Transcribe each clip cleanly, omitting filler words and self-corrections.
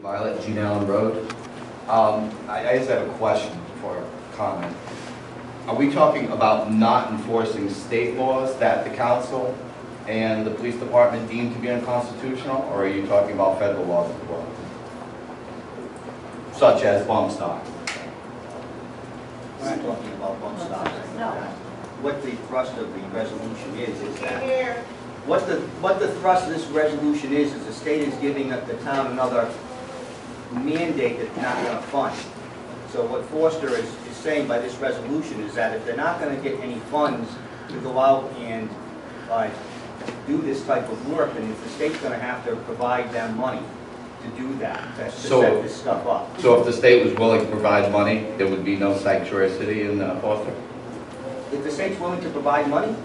Violeta Gene Road. I just have a question for a comment. Are we talking about not enforcing state laws that the council and the police department deem to be unconstitutional, or are you talking about federal laws as well? Such as bump stocks? We're not talking about bump stocks. No. What the thrust of the resolution is that, what the thrust of this resolution is the state is giving the town another mandate that they're not going to fund. So what Foster is saying by this resolution is that if they're not going to get any funds to go out and do this type of work, then the state's going to have to provide them money to do that, to set this stuff up. So if the state was willing to provide money, there would be no sanctuary city in Foster? If the state's willing to provide money,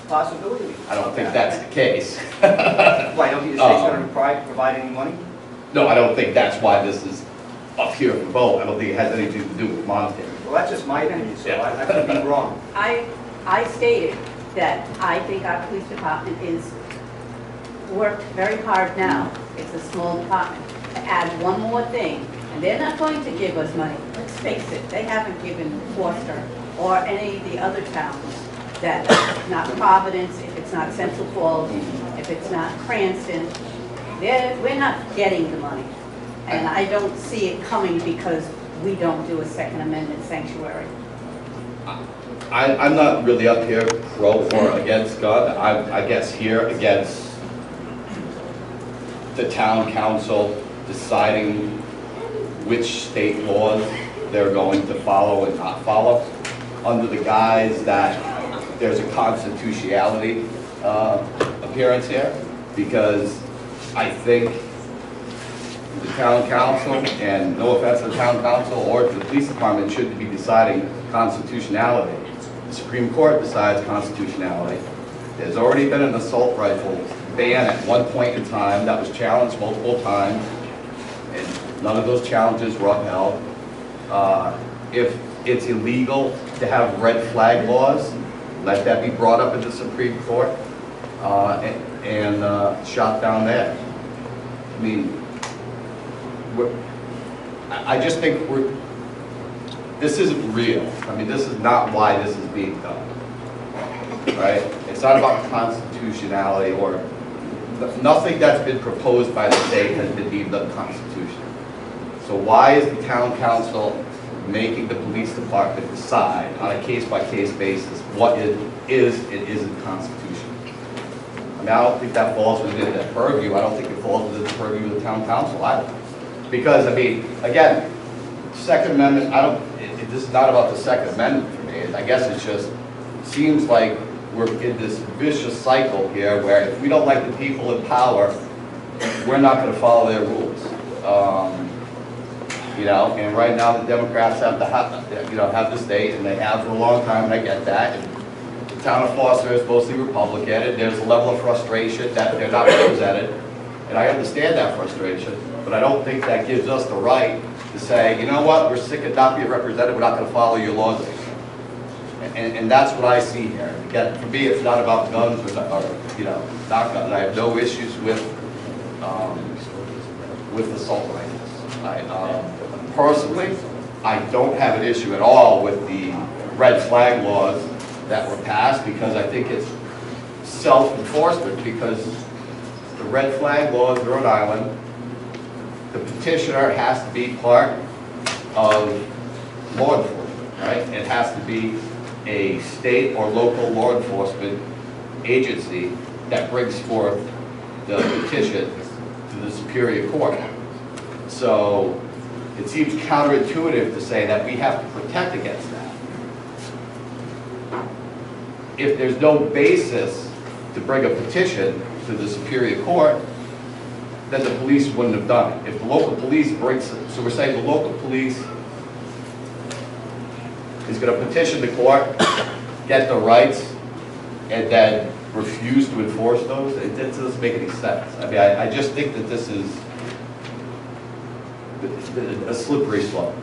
possibility. I don't think that's the case. Why, don't you think the state's going to provide any money? No, I don't think that's why this is up here for vote. I don't think it has anything to do with monetary. Well, that's just my opinion, so Yeah. I could be wrong. I stated that I think our police department is worked very hard now. It's a small department. To add one more thing, and they're not going to give us money. Let's face it, they haven't given Foster or any of the other towns that, not Providence, if it's not Central Falls, if it's not Cranston, we're not getting the money. And I don't see it coming because we don't do a Second Amendment sanctuary. I'm not really up here pro or against gun. I guess here against the town council deciding which state laws they're going to follow and not follow under the guise that there's a constitutionality appearance here, because I think the town council, and no offense to the town council or to the police department, should be deciding constitutionality. The Supreme Court decides constitutionality. There's already been an assault rifle ban at one point in time that was challenged multiple times, and none of those challenges were upheld. If it's illegal to have red flag laws, let that be brought up in the Supreme Court and shot down there. I mean, I just think this isn't real. I mean, this is not why this is being done, right? It's not about constitutionality, or nothing that's been proposed by the state has been deemed unconstitutional. So why is the town council making the police department decide on a case-by-case basis what it is and isn't constitutional? I mean, I don't think that falls within the purview. I don't think it falls within the purview of the town council either. Because, I mean, again, Second Amendment, this is not about the Second Amendment for me. I guess it just seems like we're in this vicious cycle here where if we don't like the people in power, we're not going to follow their rules. You know, and right now the Democrats have the state, and they have for a long time, and I get that. And the town of Foster is mostly Republican, and there's a level of frustration that they're not represented. And I understand that frustration, but I don't think that gives us the right to say, you know what, we're sick of not being represented, we're not going to follow your laws. And that's what I see here. Again, for me, it's not about guns or not guns. I have no issues with assault rifles. Personally, I don't have an issue at all with the red flag laws that were passed, because I think it's self-enforcement, because the red flag laws in Rhode Island, the petitioner has to be part of law enforcement, right? It has to be a state or local law enforcement agency that brings forth the petition to the Superior Court. So it seems counterintuitive to say that we have to protect against that. If there's no basis to bring a petition to the Superior Court, then the police wouldn't have done it. If the local police brings it, so we're saying the local police is going to petition the court, get the rights, and then refuse to enforce those, it doesn't make any sense. I mean, I just think that this is a slippery slope.